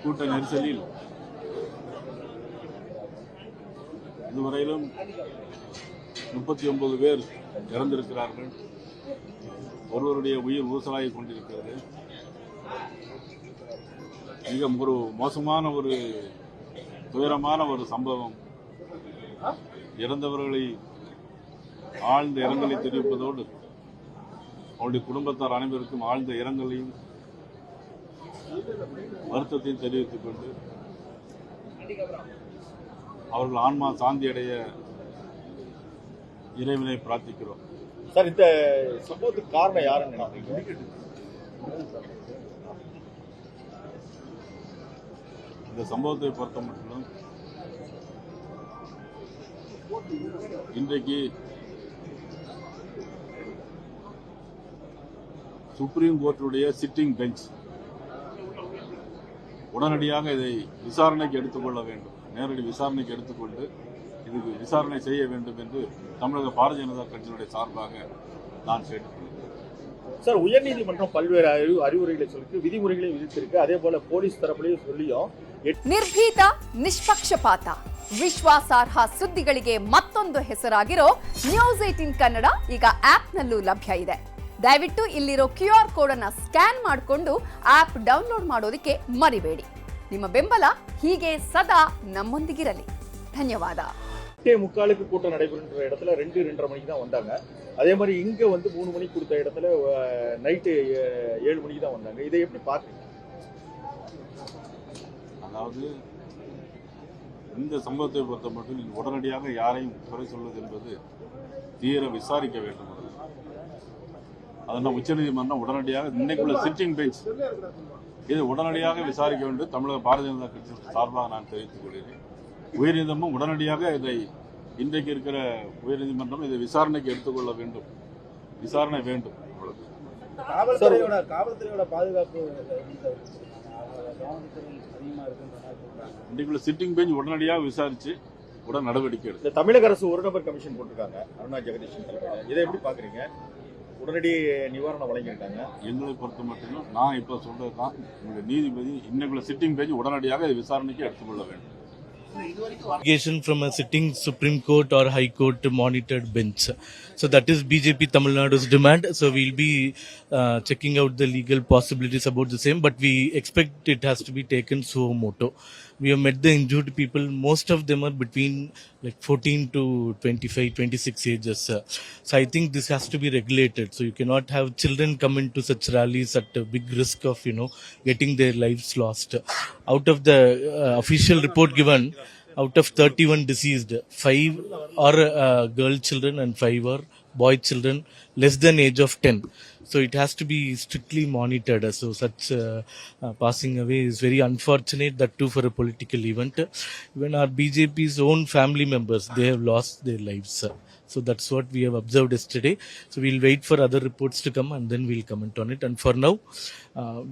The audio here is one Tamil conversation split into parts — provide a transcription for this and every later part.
கூட்ட நெரிசலில் இதுவரையிலும் 39 பேர் இறந்திருக்கிறார்கள். ஒருவருடைய உயிர் ஊசலாகிக் கொண்டிருக்கிறது. மிக ஒரு மோசமான ஒரு துயரமான ஒரு சம்பவம். இறந்தவர்களை ஆழ்ந்த இரங்கலை தெரிவிப்பதோடு அவருடைய குடும்பத்தார் அனைவருக்கும் ஆழ்ந்த இரங்கலையும் வருத்தத்தையும் தெரிவித்துக் கொண்டு அவர்கள் ஆன்மா சாந்தி அடைய இறைவனை பிரார்த்திக்கிறோம். சார், இந்த சம்பவத்துக்கு காரணம் யாருன்னு நினைக்கிறீங்க? இந்த சம்பவத்தை பொறுத்த மட்டும் இன்றைக்கு சுப்ரீம் கோர்ட்டுடைய சிட்டிங் பெஞ்ச் உடனடியாக இதை விசாரணைக்கு எடுத்துக்கொள்ள வேண்டும். நேரடி விசாரணைக்கு எடுத்துக்கொண்டு இதுக்கு விசாரணை செய்ய வேண்டும் என்று தமிழக பாரதிய ஜனதா கட்சியினுடைய சார்பாக நான் கேட்டுக்கொள்கிறேன். சார், உயர்நீதிமன்றம் பல்வேறு அறிவுரைகளை சொல்லி விதிமுறைகளை விதித்திருக்கு. அதே போல போலீஸ் தரப்புலையும் சொல்லியும் ನಿರ್ಭೀತ ನಿಷ್ಪಕ್ಷಪಾತ ವಿಶ್ವಾಸಾರ್ಹ ಸುದ್ದಿಗಳಿಗೆ ಮತ್ತೊಂದು ಹೆಸರಾಗಿರೋ ನ್ಯೂಸ್ 18 ಕನ್ನಡ ಈಗ ಆಪ್ನಲ್ಲೂ ಲಭ್ಯ ಇದೆ. ದಯವಿಟ್ಟು ಇಲ್ಲಿರೋ QR ಕೋಡ್ ಅನ್ನು ಸ್ಕ್ಯಾನ್ ಮಾಡಿಕೊಂಡು ಆಪ್ ಡೌನ್ಲೋಡ್ ಮಾಡೋದಕ್ಕೆ ಮರಿಬೇಡಿ. ನಿಮ್ಮ ಬೆಂಬಲ ಹೀಗೆ ಸದಾ ನಮ್ಮೊಂದಿಗಿರಲಿ. ಧನ್ಯವಾದ. 8:45 கூட்டம் நடைபெறுகின்ற இடத்துல 2:30 மணிக்கு தான் வந்தாங்க. அதே மாதிரி இங்க 3 மணிக்கு கொடுத்த இடத்துல நைட்டு 7 மணிக்கு தான் வந்தாங்க. இதை எப்படி பாக்குறீங்க? அதாவது இந்த சம்பவத்தை பொறுத்த மட்டும் உடனடியாக யாரையும் குறை சொல்வது என்பது தீர விசாரிக்க வேண்டும். அதனால் உச்சநீதிமன்றம் உடனடியாக இன்னைக்குள்ள சிட்டிங் பெஞ்ச் இது உடனடியாக விசாரிக்க வேண்டும். தமிழக பாரதிய ஜனதா கட்சி சார்பாக நான் தெரிவித்துக் கொள்கிறேன். உயர்நீதிமன்றம் உடனடியாக இதை இன்றைக்கு இருக்கிற உயர்நீதிமன்றம் இதை விசாரணைக்கு எடுத்துக்கொள்ள வேண்டும். விசாரணை வேண்டும். காவல்துறையோட பாதுகாப்பு இன்றைக்குள்ள சிட்டிங் பெஞ்ச் உடனடியாக விசாரிச்சு உடன் நடவடிக்கை எடுத்து. தமிழக அரசு ஒரு நபர் கமிஷன் போட்டிருக்காங்க, அருணா ஜெகதீஷன் தலைமையில். இதை எப்படி பாக்குறீங்க? உடனடி நிவாரணம் வழங்கியிருக்காங்க. எங்களை பொறுத்த மட்டும் நான் இப்ப சொல்றதுதான், நீதிபதி இன்னைக்குள்ள சிட்டிங் பெஞ்ச் உடனடியாக விசாரணைக்கு எடுத்துக்கொள்ள வேண்டும். Allegation from a sitting Supreme Court or High Court monitored bench. So that is BJP Tamil Nadu's demand. So we'll be checking out the legal possibilities about the same, but we expect it has to be taken suo motu. We have met the injured people. Most of them are between like 14 to 25, 26 ages. So I think this has to be regulated. So you cannot have children come into such rallies at a big risk of, getting their lives lost. Out of the official report given, out of 31 deceased, 5 are girl children and 5 are boy children less than age of 10. So it has to be strictly monitored. So such passing away is very unfortunate, that too for a political event. Even our BJP's own family members, they have lost their lives. So that's what we have observed yesterday. So we'll wait for other reports to come and then we'll comment on it. And for now,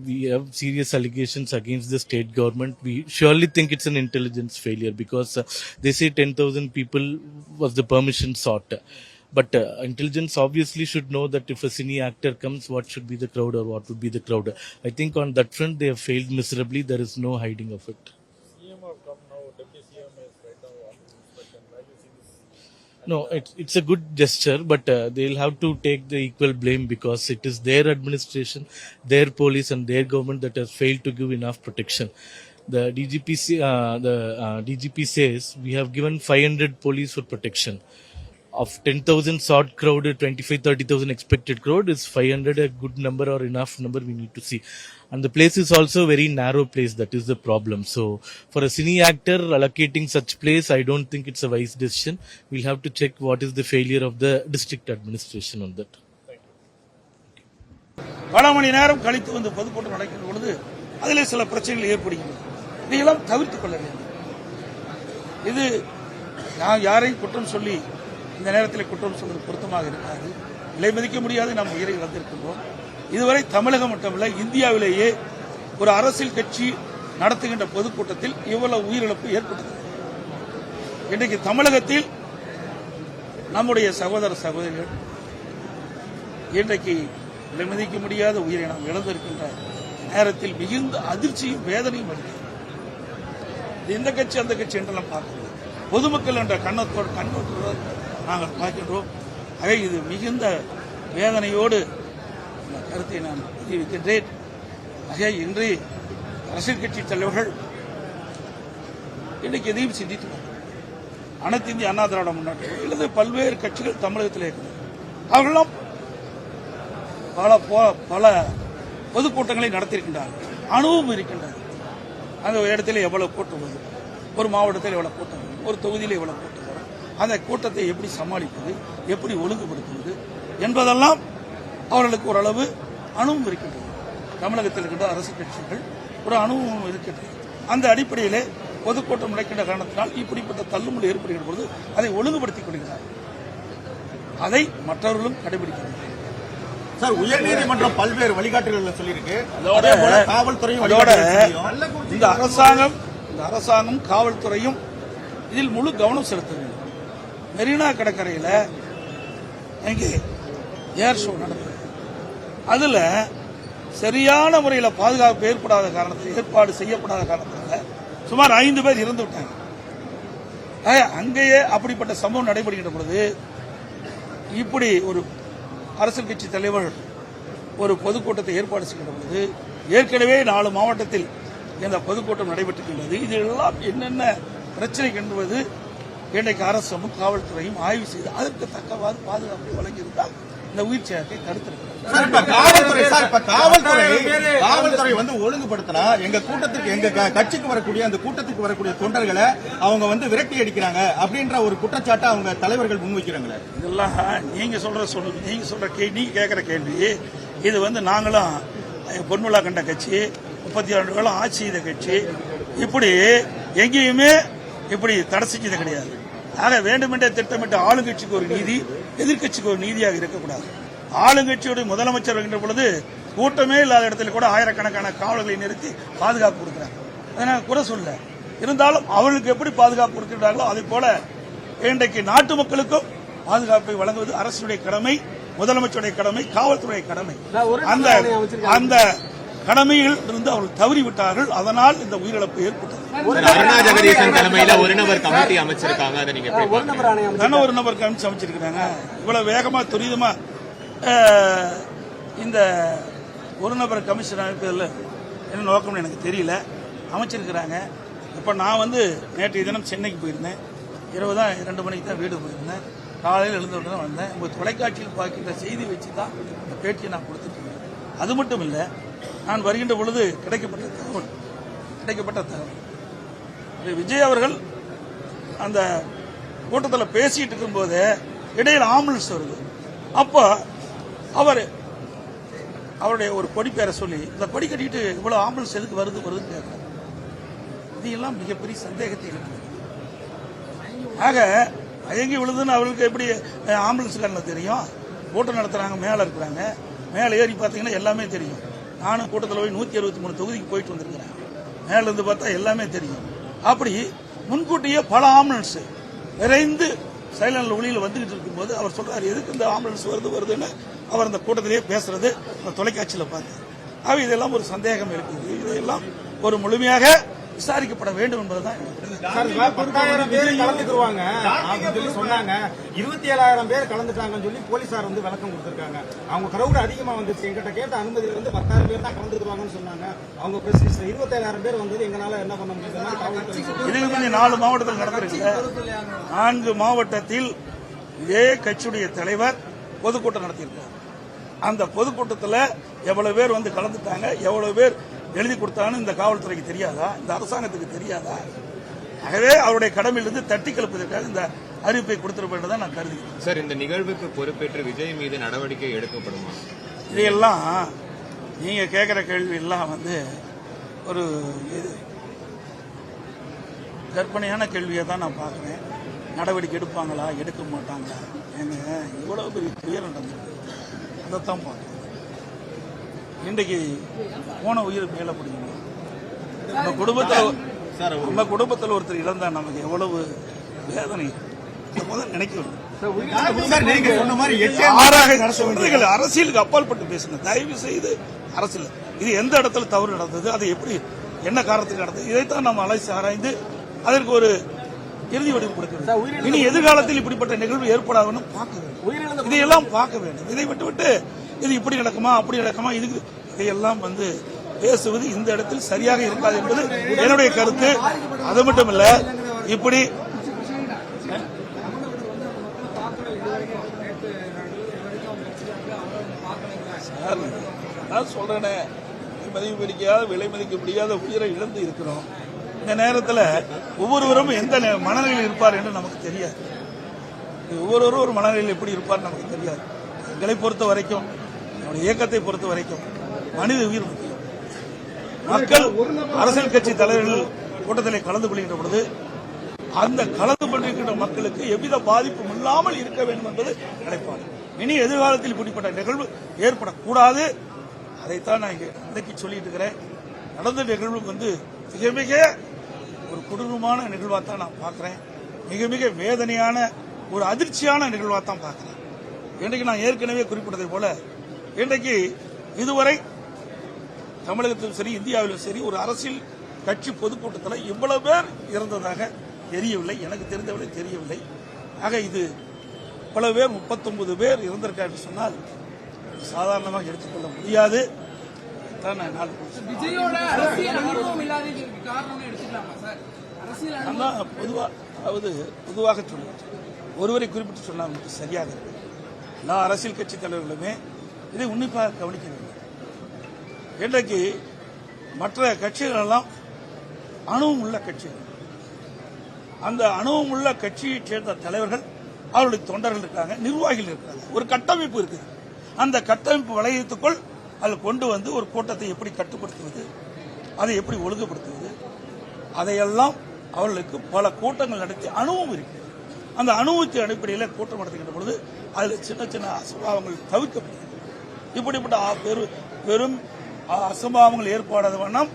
we have serious allegations against the state government. We surely think it's an intelligence failure because they say 10,000 people was the permission sought. But intelligence obviously should know that if a cine actor comes, what should be the crowd or what would be the crowd. I think on that front they have failed miserably. There is no hiding of it. CM have come now, Deputy CM is right now on inspection. Why do you see this? No, it's a good gesture, but they'll have to take the equal blame because it is their administration, their police and their government that has failed to give enough protection. The DGP says we have given 500 police for protection. Of 10,000 sought crowd, 25-30,000 expected crowd, is 500 a good number or enough number? We need to see. And the place is also a very narrow place. That is the problem. So for a cine actor allocating such place, I don't think it's a wise decision. We'll have to check what is the failure of the district administration on that. பல மணி நேரம் கழித்து வந்து பொதுக்கூட்டம் நடக்கின்ற பொழுது அதில் சில பிரச்சனைகள் ஏற்படுகிறது. இதையெல்லாம் தவிர்த்துக் கொள்ள வேண்டும். இது நான் யாரையும் குற்றம் சொல்லி இந்த நேரத்தில் குற்றம் சொல்வது பொருத்தமாக இருக்காது. விலை மதிக்க முடியாது நாம் உயிரை இழந்திருக்கின்றோம். இதுவரை தமிழகம் மட்டுமல்ல, இந்தியாவிலேயே ஒரு அரசியல் கட்சி நடத்துகின்ற பொதுக்கூட்டத்தில் இவ்வளவு உயிரிழப்பு ஏற்பட்டது. இன்றைக்கு தமிழகத்தில் நம்முடைய சகோதர சகோதரிகள் இன்றைக்கு விலை மதிக்க முடியாத உயிரை நாம் இழந்திருக்கின்ற நேரத்தில் மிகுந்த அதிர்ச்சியும் வேதனையும் அளிக்கிறது. இந்த கட்சி அந்த கட்சி என்றெல்லாம் பார்க்கிறது, பொதுமக்கள் என்ற கண்ணோட்டத்தோடு நாங்கள் பார்க்கின்றோம். ஆக இது மிகுந்த வேதனையோடு இந்த கருத்தை நான் தெரிவிக்கின்றேன். ஆக இன்று அரசியல் கட்சி தலைவர்கள் இன்றைக்கு எதையும் சிந்தித்து அனைத்து இந்திய அண்ணா திராவிட முன்னேற்ற அல்லது பல்வேறு கட்சிகள் தமிழகத்தில் இருக்கிறது. அவர்களும் பல பொதுக்கூட்டங்களை நடத்தியிருக்கின்றார்கள், அனுபவம் இருக்கின்றது. அந்த இடத்துல எவ்வளவு கூட்டம் வரும், ஒரு மாவட்டத்தில் எவ்வளவு கூட்டம் வரும், ஒரு தொகுதியில் எவ்வளவு கூட்டம் வரும், அந்த கூட்டத்தை எப்படி சமாளிப்பது, எப்படி ஒழுங்குபடுத்துவது என்பதெல்லாம் அவர்களுக்கு ஓரளவு அனுபவம் இருக்கின்றது. தமிழகத்தில் இருக்கின்ற அரசு கட்சிகள் ஒரு அனுபவம் இருக்கின்றது. அந்த அடிப்படையிலே பொதுக்கூட்டம் நடக்கின்ற காரணத்தினால் இப்படிப்பட்ட தள்ளுமுறை ஏற்படுகின்ற பொழுது அதை ஒழுங்குபடுத்திக் கொள்கிறார். அதை மற்றவர்களும் கடைபிடிக்கிறார்கள். சார், உயர்நீதிமன்றம் பல்வேறு வழிகாட்டுதல்கள் சொல்லியிருக்கு. காவல்துறையும் இந்த அரசாங்கம் காவல்துறையும் இதில் முழு கவனம் செலுத்த வேண்டும். மெரினா கடற்கரையில் எங்கே ஏர் ஷோ நடந்தது, அதுல சரியான முறையில் பாதுகாப்பு ஏற்பாடு செய்யப்படாத காரணத்தில் சுமார் 5 பேர் இறந்து விட்டாங்க. அங்கேயே அப்படிப்பட்ட சம்பவம் நடைபெறுகின்ற பொழுது இப்படி ஒரு அரசியல் கட்சி தலைவர் ஒரு பொதுக்கூட்டத்தை ஏற்பாடு செய்கின்ற பொழுது ஏற்கனவே 4 மாவட்டத்தில் இந்த பொதுக்கூட்டம் நடைபெற்றிருக்கின்றது. இதெல்லாம் என்னென்ன பிரச்சனை என்பது இன்றைக்கு அரசும் காவல்துறையும் ஆய்வு செய்து அதற்கு தக்கவாறு பாதுகாப்பு வழங்கியிருந்தால் இந்த உயிர் சேதத்தை தடுத்திருக்கிறது. காவல்துறை வந்து ஒழுங்குபடுத்தினா எங்க கூட்டத்துக்கு, எங்க கட்சிக்கு வரக்கூடிய அந்த கூட்டத்துக்கு வரக்கூடிய தொண்டர்களை அவங்க வந்து விரட்டி அடிக்கிறாங்க அப்படின்ற ஒரு குற்றச்சாட்டை அவங்க தலைவர்கள் முன்வைக்கிறாங்களே. இதெல்லாம் நீங்க நீங்க கேட்கிற கேள்வி இது வந்து நாங்களும் பொன்விழா கண்ட கட்சி, 32 காலம் ஆட்சி செய்த கட்சி, இப்படி எங்கேயுமே இப்படி தடை செஞ்சது கிடையாது. ஆக வேண்டுமென்றே திட்டமிட்ட ஆளுங்கட்சிக்கு ஒரு நீதி, எதிர்கட்சிக்கு ஒரு நீதியாக இருக்கக்கூடாது. ஆளுங்கட்சியுடைய முதலமைச்சர் வருகின்ற பொழுது கூட்டமே இல்லாத இடத்துல கூட ஆயிரக்கணக்கான காவலர்களை நிறுத்தி பாதுகாப்பு கொடுக்கிறாங்க. அதை நான் குறை சொல்ல, இருந்தாலும் அவர்களுக்கு எப்படி பாதுகாப்பு கொடுக்கிறார்களோ அதே போல இன்றைக்கு நாட்டு மக்களுக்கும் பாதுகாப்பை வழங்குவது அரசுடைய கடமை, முதலமைச்சருடைய கடமை, காவல்துறை கடமை. அந்த கடமையில் இருந்து அவர்கள் தவறிவிட்டார்கள். அதனால் இந்த உயிரிழப்பு ஏற்பட்டது. அருணா ஜெகதீசன் தலைமையில ஒரு நபர் கமிட்டி அமைச்சிருக்காங்க. அதை நீங்க ஒரு நபர் கமிட்டி அமைச்சிருக்காங்க. இவ்வளவு வேகமா துரிதமா இந்த ஒரு நபர் கமிஷன் அமைப்பதில் என்ன நோக்கம்னு எனக்கு தெரியல, அமைச்சிருக்கிறாங்க. இப்ப நான் வந்து நேற்றைய தினம் சென்னைக்கு போயிருந்தேன். இரவு தான் 2 மணிக்கு தான் வீடு போயிருந்தேன். காலையில் எழுந்தவுடன் தான் வந்தேன். உங்க தொலைக்காட்சியில் பார்க்கின்ற செய்தி வச்சு தான் இந்த பேட்டியை நான் கொடுத்துட்டு இருக்கேன். அது மட்டும் இல்லை, நான் வருகின்ற பொழுது கிடைக்கப்பட்ட தகவல் விஜய் அவர்கள் அந்த கூட்டத்தில் பேசிட்டு இருக்கும்போது இடையில் ஆம்புலன்ஸ் வருது. அப்போ அவருடைய ஒரு கொடி பேரை சொல்லி இந்த கொடி கட்டிட்டு இவ்வளவு ஆம்புலன்ஸ் எதுக்கு வருதுன்னு கேட்கிறார். இதெல்லாம் மிகப்பெரிய சந்தேகத்தை இருக்கு. ஆக எங்கே விழுதுன்னு அவர்களுக்கு எப்படி ஆம்புலன்ஸ்காரங்க தெரியும்? கூட்டம் நடத்துறாங்க, மேலே இருக்கிறாங்க, மேலே ஏறி பார்த்தீங்கன்னா எல்லாமே தெரியும். நானும் கூட்டத்தில் போய் 163 தொகுதிக்கு போயிட்டு வந்திருக்கிறேன். மேல இருந்து பார்த்தா எல்லாமே தெரியும். அப்படி முன்கூட்டியே பல ஆம்புலன்ஸ் விரைந்து சைலண்ட் ஒளியில் வந்துகிட்டு இருக்கும்போது அவர் சொல்றாரு, எதுக்கு இந்த ஆம்புலன்ஸ் வருதுன்னு அவர் அந்த கூட்டத்திலேயே பேசுறது அந்த தொலைக்காட்சியில் பார்த்தார். இதெல்லாம் ஒரு சந்தேகம் இருக்குது. இதெல்லாம் ஒரு முழுமையாக விசாரிக்கப்பட வேண்டும் என்பதுதான். 10,000 பேர் கலந்துக்குவாங்க சொன்னாங்க, 27,000 பேர் கலந்துட்டாங்கன்னு சொல்லி போலீசார் வந்து விளக்கம் கொடுத்திருக்காங்க. அவங்க கிரௌட் அதிகமா வந்துச்சு, எங்கிட்ட கேட்ட அனுமதியில வந்து 10,000 பேர் தான் கலந்துக்குவாங்கன்னு சொன்னாங்க. அவங்க 27,000 பேர் வந்தது எங்களால என்ன பண்ண முடியுது? இதுக்கு முன்னே 4 மாவட்டத்தில் நடந்திருக்கு. 4 மாவட்டத்தில் இதே கட்சியுடைய தலைவர் பொதுக்கூட்டம் நடத்தியிருக்கார். அந்த பொதுக்கூட்டத்தில் எவ்வளவு பேர் வந்து கலந்துட்டாங்க, எவ்வளவு பேர் எழுதி கொடுத்தான்னு இந்த காவல்துறைக்கு தெரியாதா? இந்த அரசாங்கத்துக்கு தெரியாதா? ஆகவே அவருடைய கடமையிலிருந்து தட்டி கலப்பதற்காக இந்த அறிவிப்பை கொடுத்திருப்பதை நான் கருதுகிறேன். சார், இந்த நிகழ்வுக்கு பொறுப்பேற்று விஜய் மீது நடவடிக்கை எடுக்கப்படுமா? இதையெல்லாம் நீங்க கேட்கிற கேள்வி எல்லாம் வந்து ஒரு கற்பனையான கேள்வியை தான் நான் பார்க்கிறேன். நடவடிக்கை எடுப்பாங்களா, எடுக்க மாட்டாங்களா? ஏங்க, இவ்வளவு பெரிய துயரம் நடந்தது, அதைத்தான் பார்க்கிறேன். இன்றைக்கு போன உயிர் மேல முடியும். நம்ம குடும்பத்தில் ஒருத்தர் இழந்தா நமக்கு எவ்வளவு வேதனை நினைக்கணும். அரசியலுக்கு அப்பாற்பட்டு பேசுங்க தயவு செய்து. அரசியல் இது எந்த இடத்துல தவறு நடந்தது, அது எப்படி என்ன காரணத்துக்கு நடந்தது, இதைத்தான் நாம் அலசி ஆராய்ந்து அதற்கு ஒரு இறுதி வடிவு கொடுக்க வேண்டும். இனி எதிர்காலத்தில் இப்படிப்பட்ட நிகழ்வு ஏற்படாதுன்னு பார்க்க வேண்டும், இதையெல்லாம் பார்க்க வேண்டும். இதை விட்டுவிட்டு இது இப்படி நடக்குமா அப்படி நடக்குமா இதுக்கு இதையெல்லாம் பேசுவது இந்த இடத்தில் சரியாக இருக்காது என்பது என்னுடைய கருத்து. அது மட்டும் இல்ல, இப்படி நான் சொல்றேனே, மதிப்பு பிடிக்காத விலை மதிக்க முடியாத உயிரை இழந்து இருக்கிறோம். இந்த நேரத்தில் ஒவ்வொருவரும் எந்த மனநிலையில் இருப்பார் என்று நமக்கு தெரியாது. ஒவ்வொருவரும் ஒரு மனநிலையில் எப்படி இருப்பார் நமக்கு தெரியாது. எங்களை பொறுத்த வரைக்கும், நம்முடைய இயக்கத்தை பொறுத்த வரைக்கும் மனித உயிர் முக்கியம். மக்கள் அரசியல் கட்சி தலைவர்கள் கூட்டத்தில் கலந்து கொள்கின்ற பொழுது அந்த கலந்து கொண்டிருக்கின்ற மக்களுக்கு எவ்வித பாதிப்பும் இல்லாமல் இருக்க வேண்டும் என்பது நிலைப்பாடு. இனி எதிர்காலத்தில் இப்படிப்பட்ட நிகழ்வு ஏற்படக்கூடாது. அதைத்தான் நான் இன்றைக்கு சொல்லிட்டு இருக்கிறேன். நடந்த நிகழ்வு மிக மிக ஒரு கொடூரமான நிகழ்வாத்தான் நான் பார்க்கிறேன். மிக மிக வேதனையான ஒரு அதிர்ச்சியான நிகழ்வாத்தான் பார்க்கிறேன். இன்றைக்கு நான் ஏற்கனவே குறிப்பிட்டதை போல இன்றைக்கு இதுவரை தமிழகத்திலும் சரி இந்தியாவிலும் சரி ஒரு அரசியல் கட்சி பொதுக்கூட்டத்தில் இவ்வளவு பேர் இறந்ததாக தெரியவில்லை, எனக்கு தெரிந்தவரை தெரியவில்லை. ஆக இது இவ்வளவு பேர் 39 பேர் இறந்திருக்கார் என்று சொன்னால் சாதாரணமாக எடுத்துக்கொள்ள முடியாது. பொதுவாக சொல்லுவேன், ஒருவரை குறிப்பிட்டு சொன்னால் சரியாக இருக்கு. எல்லா அரசியல் கட்சி தலைவர்களுமே இதை உன்னிப்பாக கவனிக்க வேண்டும். இன்றைக்கு மற்ற கட்சிகள் எல்லாம் அணுவும் உள்ள கட்சிகள். அந்த அணுவும் உள்ள கட்சியைச் சேர்ந்த தலைவர்கள், அவருடைய தொண்டர்கள் இருக்காங்க, நிர்வாகிகள் இருக்காங்க, ஒரு கட்டமைப்பு இருக்குது. அந்த கட்டமைப்பு வளையத்துக்குள் அதில் கொண்டு ஒரு கூட்டத்தை எப்படி கட்டுப்படுத்துவது, அதை எப்படி ஒழுங்குபடுத்துவது, அதையெல்லாம் அவர்களுக்கு பல கூட்டங்கள் நடத்தி அனுபவம் இருக்கு. அந்த அனுபவத்தின் அடிப்படையில் கூட்டம் நடத்துகின்ற பொழுது அதில் சின்ன சின்ன அசம்பாவங்கள் தவிர்க்கப்படுகிறது. இப்படிப்பட்ட பெரும் அசம்பாவங்கள் ஏற்படாத வண்ணம்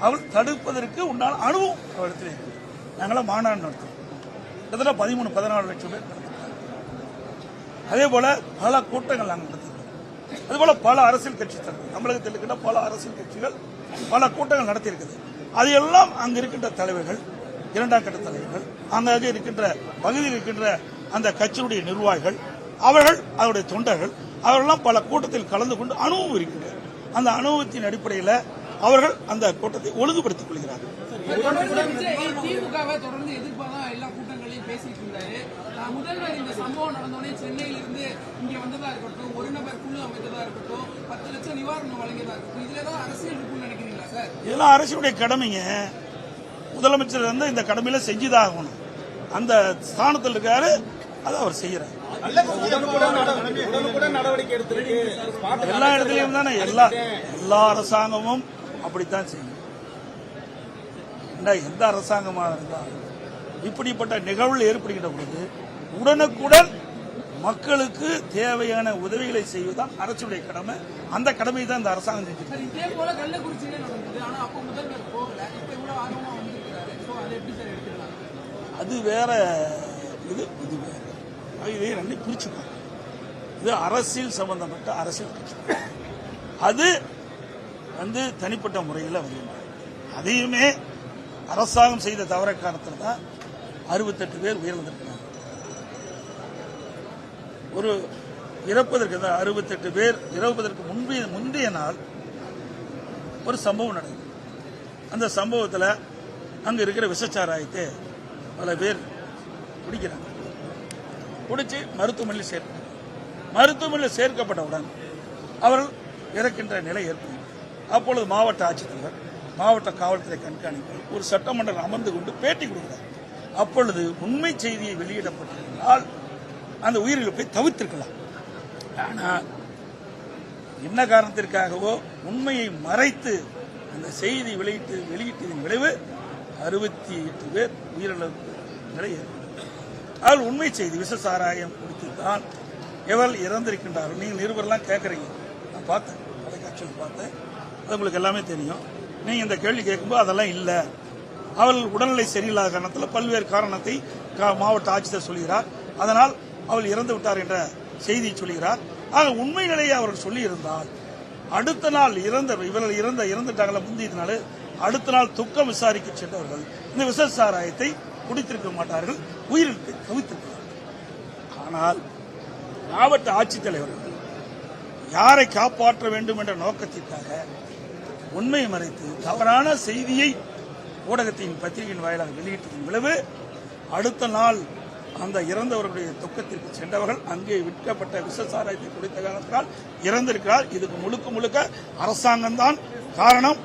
அவள் தடுப்பதற்கு உண்டான அனுபவம் அவரிடத்தில் இருக்கு. நாங்களாம் மாநாடு நடத்துவோம், கிட்டத்தட்ட 13-14 லட்சம் பேர் நடத்துகிறாங்க. அதே போல பல கூட்டங்கள் நாங்கள் நடத்துகிறோம். அதுபோல பல அரசியல் கட்சி தலைவர்கள், தமிழகத்தில் இருக்கின்ற பல அரசியல் கட்சிகள் பல கூட்டங்கள் நடத்தியிருக்குது. அதையெல்லாம் அங்கு இருக்கின்ற தலைவர்கள், இரண்டாம் கட்ட தலைவர்கள், அங்கே இருக்கின்ற பகுதியில் இருக்கின்ற அந்த கட்சியுடைய நிர்வாகிகள், அவர்கள் அதனுடைய தொண்டர்கள், அவர்களெல்லாம் பல கூட்டத்தில் கலந்து கொண்டு அனுபவம் இருக்கின்றனர். அந்த அனுபவத்தின் அடிப்படையில் அவர்கள் அந்த கூட்டத்தை ஒழுங்குபடுத்திக் கொள்கிறார்கள். திமுகவை தொடர்ந்து எதிர்ப்பாக எல்லா கூட்டங்களையும் பேசிட்டு இருந்தாரு. முதல்வர் இந்த சம்பவம் நடந்தோடனே சென்னையில இருந்து இங்க வந்ததா இருக்கட்டும், ஒரு நபர் குழு அமைத்ததா இருக்கட்டும், 10 லட்சம் நிவாரணம் வழங்கியதா இருக்கட்டும், இதுலதான் அரசியல் இருக்குன்னு நினைக்கிறீங்களா சார்? இதெல்லாம் அரசுடைய கடமைங்க. முதலமைச்சர் இந்த கடமையில செஞ்சுதான் ஆகணும். அந்த ஸ்தானத்தில் இருக்காரு, அதை அவர் செய்யறாரு. எல்லா இடத்துலயும் தானே எல்லா அரசாங்கமும் அப்படித்தான் செய்யும். எந்த அரசாங்கமாக இருந்தாலும் இப்படிப்பட்ட நிகழ்வுகள் ஏற்படுகின்ற பொழுது உடனுக்குடன் மக்களுக்கு தேவையான உதவிகளை செய்வதுதான் அரசுடைய கடமை. அந்த கடமை தான் இந்த அரசாங்கம் செஞ்சு. அது வேற, இது வேற. இதை ரெண்டையும் பிரிச்சுப்பாங்க. இது அரசியல் சம்பந்தப்பட்ட அரசியல் கட்சி, அது தனிப்பட்ட முறையில் வருகிறது. அதையுமே அரசாங்கம் செய்த தவற காரணத்தில் தான் 68 பேர் உயிரிழந்திருக்கிறாங்க. ஒரு இறப்பதற்கு 68 பேர் இறப்பதற்கு முந்தைய நாள் ஒரு சம்பவம் நடந்தது. அந்த சம்பவத்தில் அங்க இருக்கிற விஷச்சாராயத்தை பல பேர் குடிக்கிறாங்க. குடிச்சு மருத்துவமனையில் சேர்க்கிறாங்க. மருத்துவமனையில் சேர்க்கப்பட்டவுடன் அவர்கள் இறக்கின்ற நிலை ஏற்படும். அப்பொழுது மாவட்ட ஆட்சித்தலைவர், மாவட்ட காவல்துறை கண்காணிப்பாளர் ஒரு சட்டமன்றம் அமர்ந்து கொண்டு பேட்டி கொடுக்கிறார். அப்பொழுது உண்மை செய்தியை வெளியிடப்பட்டிருந்தால் அந்த உயிரிழப்பை தவிர்த்திருக்கலாம். ஆனால் என்ன காரணத்திற்காகவோ உண்மையை மறைத்து அந்த செய்தி வெளியிட்டதன் விளைவு 68 பேர் உயிரிழப்பு நிலை ஏற்பட்டது. அவள் உண்மை செய்தி விஷசாராயம் குடித்துத்தான் எவர்கள் இறந்திருக்கின்றார்கள். நீங்கள் இருவரெல்லாம் கேட்கறீங்க, நான் பார்த்தேன், தொலைக்காட்சியில் பார்த்தேன், அது உங்களுக்கு எல்லாமே தெரியும். நீங்க இந்த கேள்வி கேட்கும்போது அதெல்லாம் இல்லை, அவள் உடல்நிலை சரியில்லாத காரணத்தில் பல்வேறு காரணத்தை மாவட்ட ஆட்சியர் சொல்கிறார், அதனால் அவள் இறந்து விட்டார் என்ற செய்தியை சொல்கிறார். ஆக உண்மை நிலையை அவர்கள் சொல்லியிருந்தால் அடுத்த நாள் இவர்கள் இறந்துட்டாங்களா முந்தைய நாள் அடுத்த நாள் துக்கம் விசாரிக்க சென்றவர்கள் இந்த விஷ சாராயத்தை குடித்திருக்க மாட்டார்கள், உயிரில் தவித்திருக்கிறார்கள். ஆனால் மாவட்ட ஆட்சித்தலைவர்கள் யாரை காப்பாற்ற வேண்டும் என்ற நோக்கத்திற்காக உண்மையை மறைத்து தவறான செய்தியை ஊடகத்தின் பத்திரிகையின் வாயிலாக வெளியிட்டதன் விளைவு அடுத்த நாள் அந்த இறந்தவர்களுடைய துக்கத்திற்கு சென்றவர்கள் அங்கே விற்கப்பட்ட விஷ சாராயத்தை குடித்த காரணத்தினால் இறந்திருக்கிறார். இதுக்கு முழுக்க முழுக்க அரசாங்கம்தான் காரணம்.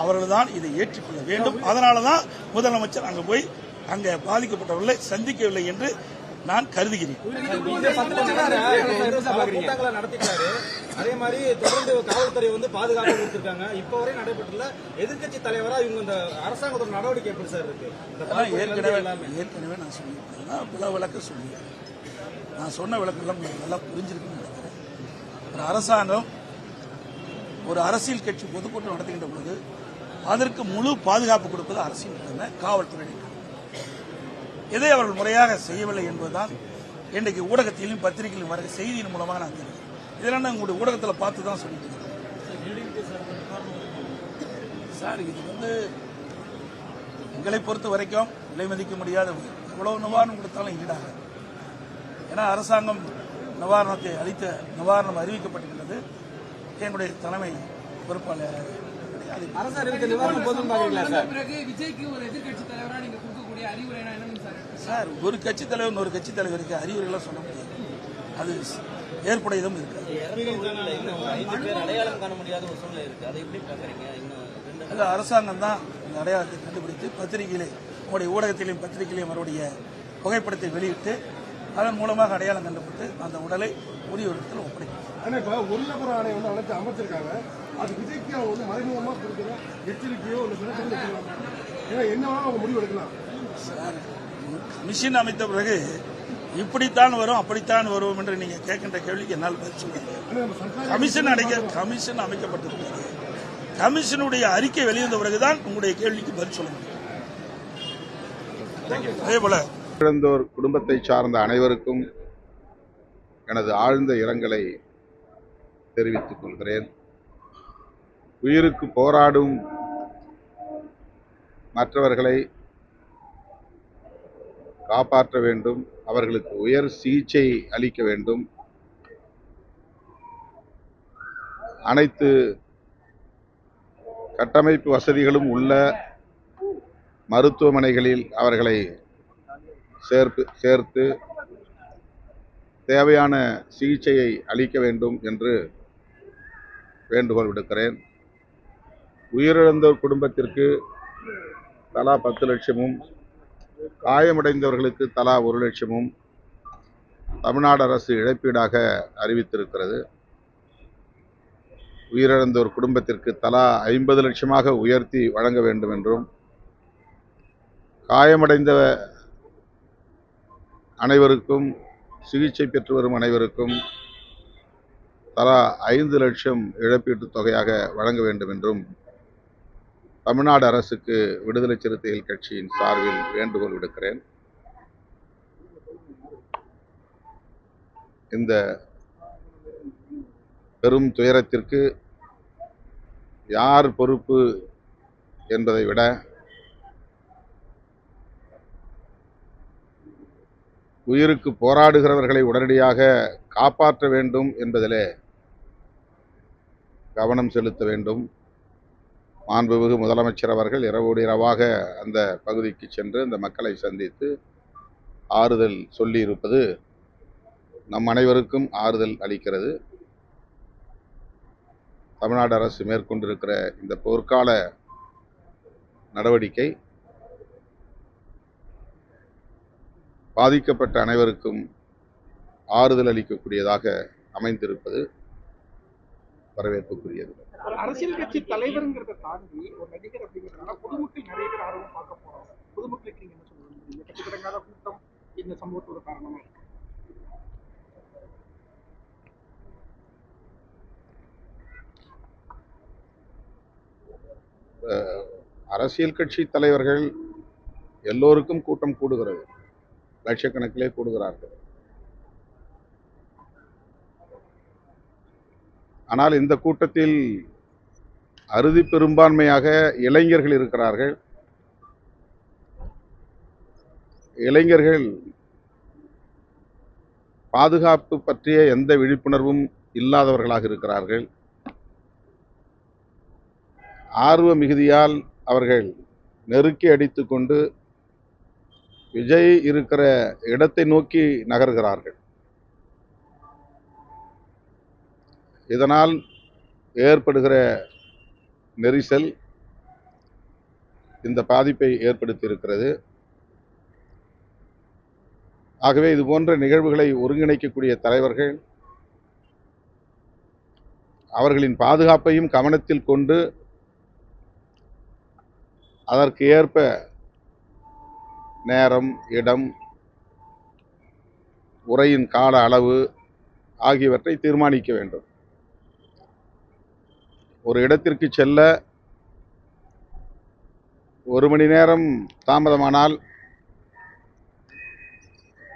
அவர்கள்தான் இதை ஏற்றுக்கொள்ள வேண்டும். அதனாலதான் முதலமைச்சர் அங்கு போய் அங்கே பாதிக்கப்பட்டவர்களை சந்திக்கவில்லை என்று நான் கருதுகிறேன். நடத்திட்டாரு. அதே மாதிரி தொடர்ந்து காவல்துறை பாதுகாப்பு கொடுத்திருக்காங்க. இப்ப வரை நடைபெற்றுள்ள எதிர்க்கட்சி தலைவரா இவங்க இந்த அரசாங்கத்தோட நடவடிக்கை எப்படி சார் இருக்கு? ஏற்கனவே நான் சொல்லியிருக்கேன், பல விளக்க சொல்லியிருக்கேன். நான் சொன்ன விளக்கெல்லாம் உங்களுக்கு நல்லா புரிஞ்சிருக்குன்னு நினைக்கிறேன். ஒரு அரசாங்கம் ஒரு அரசியல் கட்சி பொதுக்கூட்டம் நடத்துகின்ற பொழுது அதற்கு முழு பாதுகாப்பு கொடுப்பது அரசியல் காவல்துறை. இதை அவர்கள் முறையாக செய்யவில்லை என்பதுதான் இன்றைக்கு ஊடகத்திலும் பத்திரிகையிலும் வர செய்தியின் மூலமாக நான் தெரிவிக்கிறேன். இதெல்லாம் நான் உங்களுடைய ஊடகத்தில் பார்த்து தான் சொல்லிட்டு சார். இது எங்களை பொறுத்த வரைக்கும் விலை மதிக்க முடியாத எவ்வளவு நிவாரணம் கொடுத்தாலும் ஈடாக. ஏன்னா அரசாங்கம் நிவாரணத்தை அளித்த நிவாரணம் அறிவிக்கப்பட்டிருக்கிறது. எங்களுடைய தலைமை பொறுப்பாளர் விஜய்க்கு ஒரு எதிர்கட்சி தலைவரா நீங்க கொடுக்கக்கூடிய அறிவுரை சார், ஒரு கட்சி தலைவர் ஒரு கட்சி தலைவருக்கு அறிவுரைகளாம் சொல்ல முடியாது. அது ஏற்புடையதும் இருக்காது. அது அரசாங்கம் தான் இந்த அடையாளத்தை கண்டுபிடித்து பத்திரிகையிலே உங்களுடைய ஊடகத்திலையும் பத்திரிகையிலையும் அவருடைய புகைப்படத்தை வெளியிட்டு அதன் மூலமாக அடையாளம் கண்டுபிடித்து அந்த உடலை உரிய இடத்தில் ஒப்படைக்கும். ஒரு நபர் ஆணை அழைத்து அமைச்சிருக்காங்க. அது விஜய்க்கு அவங்க மறைமுகமாக கொடுக்குற எச்சரிக்கையோ இல்லை என்னவாலும் அவங்க முடிவு எடுக்கலாம் சார். மிஷின் அமைத்த பிறகு இப்படித்தான் வரும் அப்படித்தான் வரும் என்று நீங்க கேட்கின்ற கேள்விக்கு என்னால் பதில் சொல்லுங்க. கமிஷன் அமைக்கப்பட்டிருக்கிறது. கமிஷனுடைய அறிக்கை வெளிவந்த பிறகுதான் உங்களுடைய கேள்விக்கு பதில் சொல்ல முடியும். அதே போல இழந்தோர் குடும்பத்தை சார்ந்த அனைவருக்கும் எனது ஆழ்ந்த இரங்கலை தெரிவித்துக் கொள்கிறேன். உயிருக்கு போராடும் மற்றவர்களை காப்பாற்ற வேண்டும், அவர்களுக்கு உயர் சிகிச்சை அளிக்க வேண்டும். அனைத்து கட்டமைப்பு வசதிகளும் உள்ள மருத்துவமனைகளில் அவர்களை சேர்த்து தேவையான சிகிச்சையை அளிக்க வேண்டும் என்று வேண்டுகோள் விடுக்கிறேன். உயிரிழந்தோர் குடும்பத்திற்கு தலா 10 லட்சமும் காயமடைந்தவர்களுக்கு தலா 1 லட்சமும் தமிழ்நாடு அரசு இழப்பீடாக அறிவித்திருக்கிறது. உயிரிழந்தோர் குடும்பத்திற்கு தலா 50 லட்சமாக உயர்த்தி வழங்க வேண்டும் என்றும், காயமடைந்த அனைவருக்கும் சிகிச்சை பெற்று வரும் அனைவருக்கும் தலா 5 லட்சம் இழப்பீட்டுத் தொகையாக வழங்க வேண்டும் என்றும் தமிழ்நாடு அரசுக்கு விடுதலை சிறுத்தைகள் கட்சியின் சார்பில் வேண்டுகோள் விடுக்கிறேன். இந்த பெரும் துயரத்திற்கு யார் பொறுப்பு என்பதை விட உயிருக்கு போராடுகிறவர்களை உடனடியாக காப்பாற்ற வேண்டும் என்பதிலே கவனம் செலுத்த வேண்டும். மாண்புமிகு முதலமைச்சர் அவர்கள் இரவோடு இரவாக அந்த பகுதிக்கு சென்று அந்த மக்களை சந்தித்து ஆறுதல் சொல்லியிருப்பது நம் அனைவருக்கும் ஆறுதல் அளிக்கிறது. தமிழ்நாடு அரசு மேற்கொண்டிருக்கிற இந்த போர்க்கால நடவடிக்கை பாதிக்கப்பட்ட அனைவருக்கும் ஆறுதல் அளிக்கக்கூடியதாக அமைந்திருப்பது வரவேற்புக்குரியது. அரசியல் கட்சி தலைவர்ங்கிறத தாண்டி ஒரு நடிகர் அப்படிங்கிறதுனால பொதுமக்கள் நிறைய பேர் ஆர்வம் பார்க்க போறாங்க. பொதுமக்களுக்கு நீங்க என்ன சொல்லுவீங்க? கட்சித்தடங்காத கூட்டம் இந்த சம்பவத்தோட காரணமா இருக்கு. அரசியல் கட்சி தலைவர்கள் எல்லோருக்கும் கூட்டம் கூடுகிறது, லட்சக்கணக்கிலே கூடுகிறார்கள். ஆனால் இந்த கூட்டத்தில் அறுதி பெரும்பான்மையாக இளைஞர்கள் இருக்கிறார்கள். இளைஞர்கள் பாதுகாப்பு பற்றிய எந்த விழிப்புணர்வும் இல்லாதவர்களாக இருக்கிறார்கள். ஆர்வ மிகுதியால் அவர்கள் நெருக்கி அடித்துக்கொண்டு விஜய் இருக்கிற இடத்தை நோக்கி நகர்கிறார்கள். இதனால் ஏற்படுகிற நெரிசல் இந்த பாதிப்பை ஏற்படுத்தி இருக்கிறது. ஆகவே இது போன்ற நிகழ்வுகளை ஒருங்கிணைக்கக்கூடிய தலைவர்கள் அவர்களின் பாதுகாப்பையும் கவனத்தில் கொண்டு அதற்கு ஏற்ப நேரம், இடம், உரையின் கால அளவு ஆகியவற்றை தீர்மானிக்க வேண்டும். ஒரு இடத்திற்கு செல்ல 1 மணி நேரம் தாமதமானால்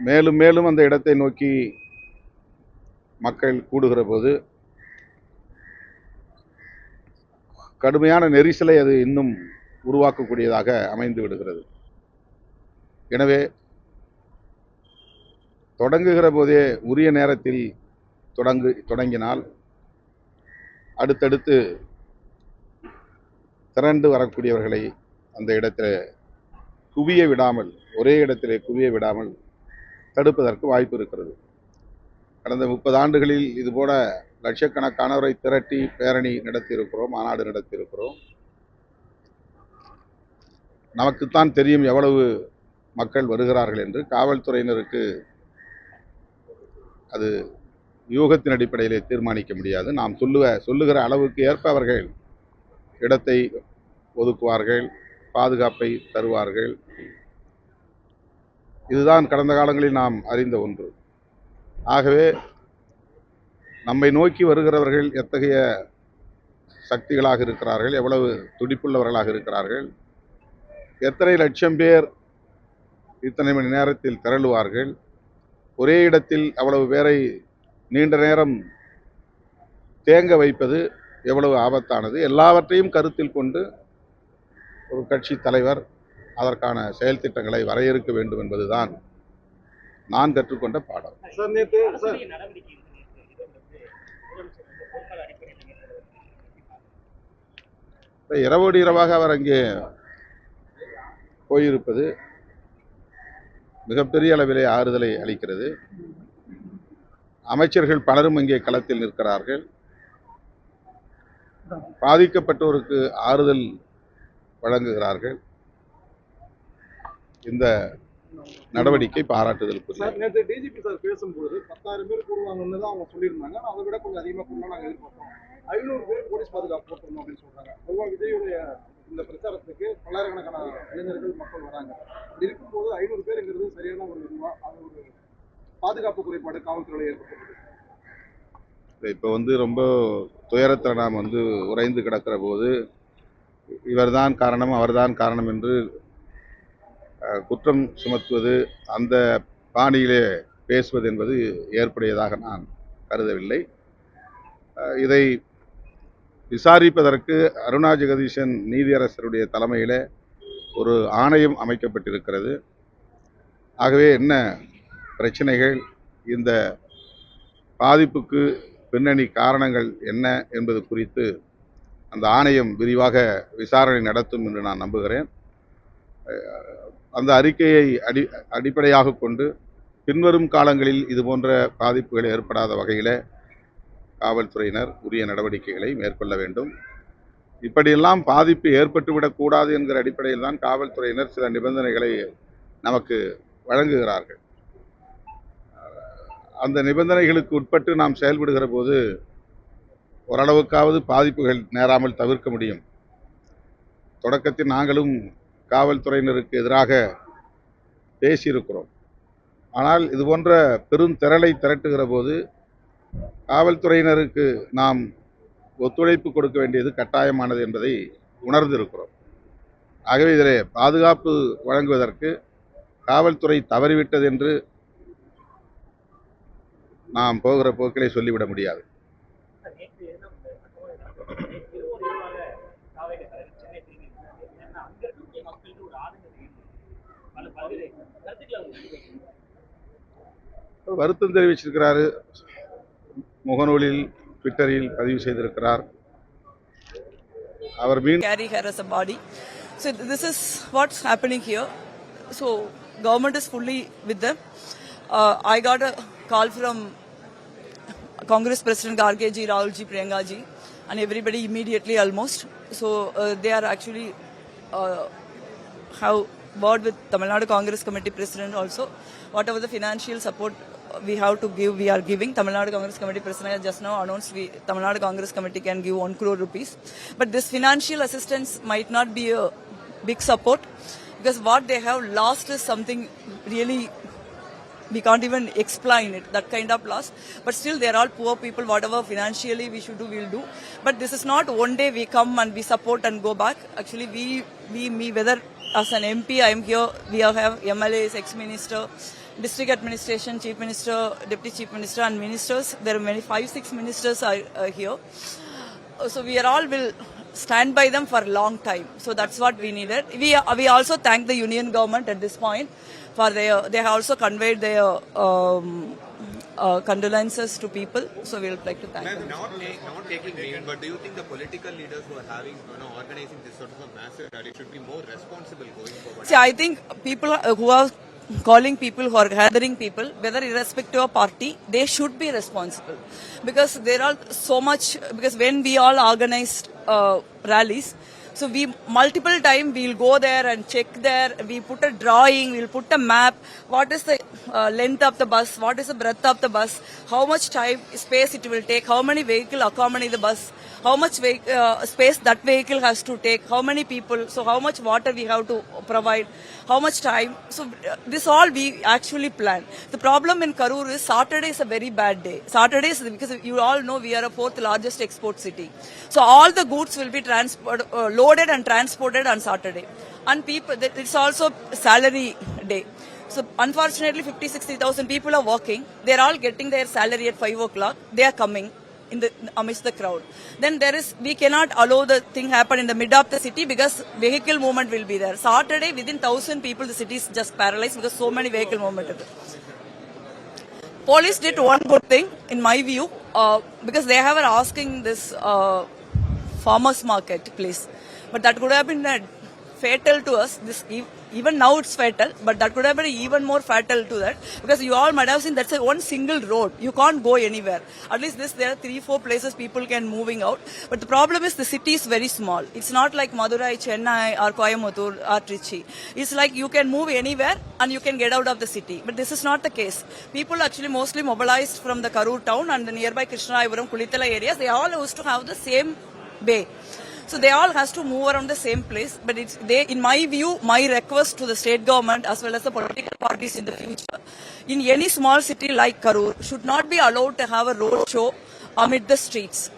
மேலும் மேலும் அந்த இடத்தை நோக்கி மக்கள் கூடுகிற போது கடுமையான நெரிசலை அது இன்னும் உருவாக்கக்கூடியதாக அமைந்து விடுகிறது. எனவே தொடங்குகிற போதே உரிய நேரத்தில் தொடங்கினால் அடுத்தடுத்து திரண்டு வரக்கூடியவர்களை அந்த இடத்தில் குவிய விடாமல், ஒரே இடத்திலே குவிய விடாமல் தடுப்பதற்கு வாய்ப்பு இருக்கிறது. கடந்த 30 ஆண்டுகளில் இதுபோல லட்சக்கணக்கானவரை திரட்டி பேரணி நடத்தியிருக்கிறோம், மாநாடு நடத்தியிருக்கிறோம். நமக்குத்தான் தெரியும் எவ்வளவு மக்கள் வருகிறார்கள் என்று. காவல்துறையினருக்கு அது யூகத்தின் அடிப்படையிலே தீர்மானிக்க முடியாது. நாம் சொல்லுகிற அளவுக்கு ஏற்ப அவர்கள் இடத்தை ஒதுக்குவார்கள், பாதுகாப்பை தருவார்கள். இதுதான் கடந்த காலங்களில் நாம் அறிந்த ஒன்று. ஆகவே நம்மை நோக்கி வருகிறவர்கள் எத்தகைய சக்திகளாக இருக்கிறார்கள், எவ்வளவு துடிப்புள்ளவர்களாக இருக்கிறார்கள், எத்தனை லட்சம் பேர் இத்தனை மணி நேரத்தில் திரளுவார்கள், ஒரே இடத்தில் அவ்வளவு பேரை நீண்ட நேரம் தேங்க வைப்பது எவ்வளவு ஆபத்தானது, எல்லாவற்றையும் கருத்தில் கொண்டு ஒரு கட்சி தலைவர் அதற்கான செயல் திட்டங்களை வரையறுக்க வேண்டும் என்பதுதான் நான் கற்றுக்கொண்ட பாடம். இரவோடு இரவாக அவர் அங்கே போயிருப்பது மிகப்பெரிய அளவிலே ஆறுதலை அளிக்கிறது. அமைச்சர்கள் பலரும் இங்கே களத்தில் நிற்கிறார்கள். பாதிக்கப்பட்டோருக்கு ஆறுதல் வழங்குகிறார்கள். இந்த நடவடிக்கை பாராட்டுதலுக்குரிய. நேற்று டிஜிபி சார் பேசும்போது 10,000 பேர் கூடுவாங்கன்னு தான் அவங்க சொல்லியிருந்தாங்க. அதை விட கொஞ்சம் அதிகமாக கூட நாங்கள் எதிர்பார்த்தோம். 500 பேர் போலீஸ் பாதுகாப்பு போட்டுருந்தோம் அப்படின்னு சொல்றாங்க. பொதுவாக விஜயுடைய இந்த பிரச்சாரத்துக்கு பல்லாயிரக்கணக்கான இளைஞர்கள் மக்கள் வராங்க. அப்படி இருக்கும்போது 500 பேருங்கிறது சரியான ஒரு இதுவா, அது ஒரு பாதுகாப்பு குறைபாடு காவல்துறையில் ஏற்பட்டது. இப்போ ரொம்ப துயரத்தில் நாம் உறைந்து கிடக்கிற போது இவர்தான் காரணம், அவர்தான் காரணம் என்று குற்றம் சுமத்துவது, அந்த பாணியிலே பேசுவது என்பது ஏற்புடையதாக நான் கருதவில்லை. இதை விசாரிப்பதற்கு அருணா ஜெகதீசன் நீதியரசருடைய தலைமையில் ஒரு ஆணையம் அமைக்கப்பட்டிருக்கிறது. ஆகவே என்ன பிரச்சனைகள், இந்த பாதிப்புக்கு பின்னணி காரணங்கள் என்ன என்பது குறித்து அந்த ஆணையம் விரிவாக விசாரணை நடத்தும் என்று நான் நம்புகிறேன். அந்த அறிக்கையை அடிப்படையாக கொண்டு பின்வரும் காலங்களில் இதுபோன்ற பாதிப்புகள் ஏற்படாத வகையில் காவல்துறையினர் உரிய நடவடிக்கைகளை மேற்கொள்ள வேண்டும். இப்படியெல்லாம் பாதிப்பு ஏற்பட்டுவிடக்கூடாது என்கிற அடிப்படையில் தான் காவல்துறையினர் சில நிபந்தனைகளை நமக்கு வழங்குகிறார்கள். அந்த நிபந்தனைகளுக்கு உட்பட்டு நாம் செயல்படுகிற போது ஓரளவுக்காவது பாதிப்புகள் நேராமல் தவிர்க்க முடியும். தொடக்கத்தில் நாங்களும் காவல்துறையினருக்கு எதிராக பேசியிருக்கிறோம். ஆனால் இதுபோன்ற பெருந்திரளை திரட்டுகிற போது காவல்துறையினருக்கு நாம் ஒத்துழைப்பு கொடுக்க வேண்டியது கட்டாயமானது என்பதை உணர்ந்திருக்கிறோம். ஆகவே இதில் பாதுகாப்பு வழங்குவதற்கு காவல்துறை தவறிவிட்டது என்று நாம் போகிற போக்கிலே சொல்லிவிட முடியாது. வருத்தம் தெரிவிச்சிருக்கிறாரு. முகநூலில், ட்விட்டரில் பதிவு செய்திருக்கிறார். அவர் மீண்டும் carry her as a body. So this is what's happening here. So government is fully with them. I got a call from Congress President Garge ji, Rahul ji, Priyanka ji, and everybody immediately almost. So they are actually have word with Tamil Nadu Congress Committee President also. Whatever the financial support we have to give, we are giving. Tamil Nadu Congress Committee President has just now announced Tamil Nadu Congress Committee can give 1 crore rupees. But this financial assistance might not be a big support because what they have lost is something really we can't even explain it, that kind of loss. But still they are all poor people. Whatever financially we should do, we'll do. But this is not one day we come and we support and go back. Actually me whether as an MP I am here, we have MLAs, ex-minister, district administration, chief minister, deputy chief minister and ministers. There are many 5-6 ministers are here. So we are all will stand by them for a long time. So that's what we needed. We also thank the union government at this point for they have also conveyed their condolences to people. So we would like to thank them. Not taking name, but do you think the political leaders who are having, organizing this sort of a massive rally should be more responsible going forward? See, I think people who are calling people, who are gathering people, whether irrespective of party, they should be responsible. Because there are so much, because when we all organized rallies, so we multiple time we'll go there and check there, we put a drawing, we'll put a map, what is the length of the bus, what is the breadth of the bus, how much time, space it will take, how many vehicle accompany the bus, how much space that vehicle has to take, how many people, so how much water we have to provide, how much time. So this all we actually plan. The problem in Karur is Saturday is a very bad day. Saturday is because you all know we are a 4th largest export city. So all the goods will be loaded and transported on Saturday. And people, it's also salary day. So unfortunately 50,000-60,000 people are working. They are all getting their salary at 5 o'clock. They are coming amidst the crowd. Then we cannot allow the thing happen in the mid of the city because vehicle movement will be there. Saturday within 1,000 people the city is just paralyzed because so many vehicle movement. Police did one good thing in my view because they have asking this farmers market place. But that could have been fatal to us. Even now it's fatal, but that could have been even more fatal to that because you all might have seen that's one single road. You can't go anywhere. At least there are 3-4 places people can moving out. But the problem is the city is very small. It's not like Madurai, Chennai or Coimbatore or Trichy. It's like you can move anywhere and you can get out of the city. But this is not the case. People actually mostly mobilized from the Karur town and the nearby Krishnaipuram, Kulithala areas. They all used to have the same way. So they all has to move around the same place. But in my view, my request to the state government as well as the political parties in the future, in any small city like Karur, should not be allowed to have a road show amid the streets.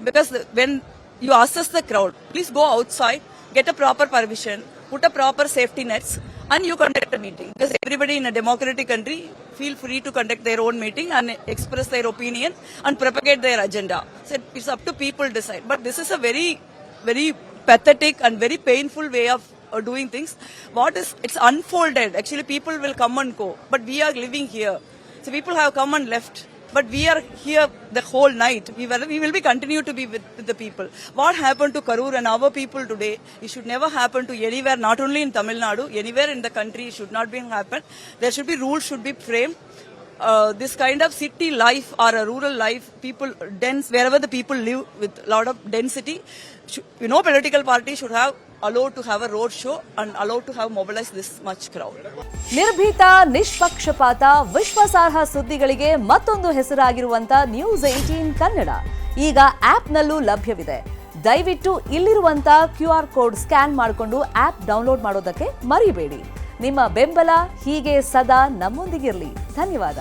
Because when you assess the crowd, please go outside, get a proper permission, put a proper safety nets, and you conduct a meeting. Because everybody in a democratic country feel free to conduct their own meeting and express their opinion and propagate their agenda. So it's up to people to decide. But this is a very pathetic and very painful way of doing things. It's unfolded. Actually, people will come and go, but we are living here. So people have come and left, but we are here the whole night. We will be continue to be with the people. What happened to Karur and our people today, it should never happen to anywhere, not only in Tamil Nadu, anywhere in the country, it should not be happen. There should be rules should be framed. This kind of city life or a rural life, people dense, wherever the people live with a lot of density, political party should have allowed to have a road show and allowed to have mobilized this much crowd. ನಿರ್ಭೀತ, ನಿಷ್ಪಕ್ಷಪಾತ, ವಿಶ್ವಾಸಾರ್ಹ ಸುದ್ದಿಗಳಿಗೆ ಮತ್ತೊಂದು ಹೆಸರಾಗಿರುವಂತ ನ್ಯೂಸ್ 18 ಕನ್ನಡ ಈಗ ಆಪ್ನಲ್ಲೂ ಲಭ್ಯವಿದೆ. ದಯವಿಟ್ಟು ಇಲ್ಲಿರುವಂತ QR ಕೋಡ್ ಸ್ಕ್ಯಾನ್ ಮಾಡಿಕೊಂಡು ಆಪ್ ಡೌನ್ಲೋಡ್ ಮಾಡೋದಕ್ಕೆ ಮರಿಬೇಡಿ. ನಿಮ್ಮ ಬೆಂಬಲ ಹೀಗೆ ಸದಾ ನಮ್ಮೊಂದಿಗಿರಲಿ. ಧನ್ಯವಾದ.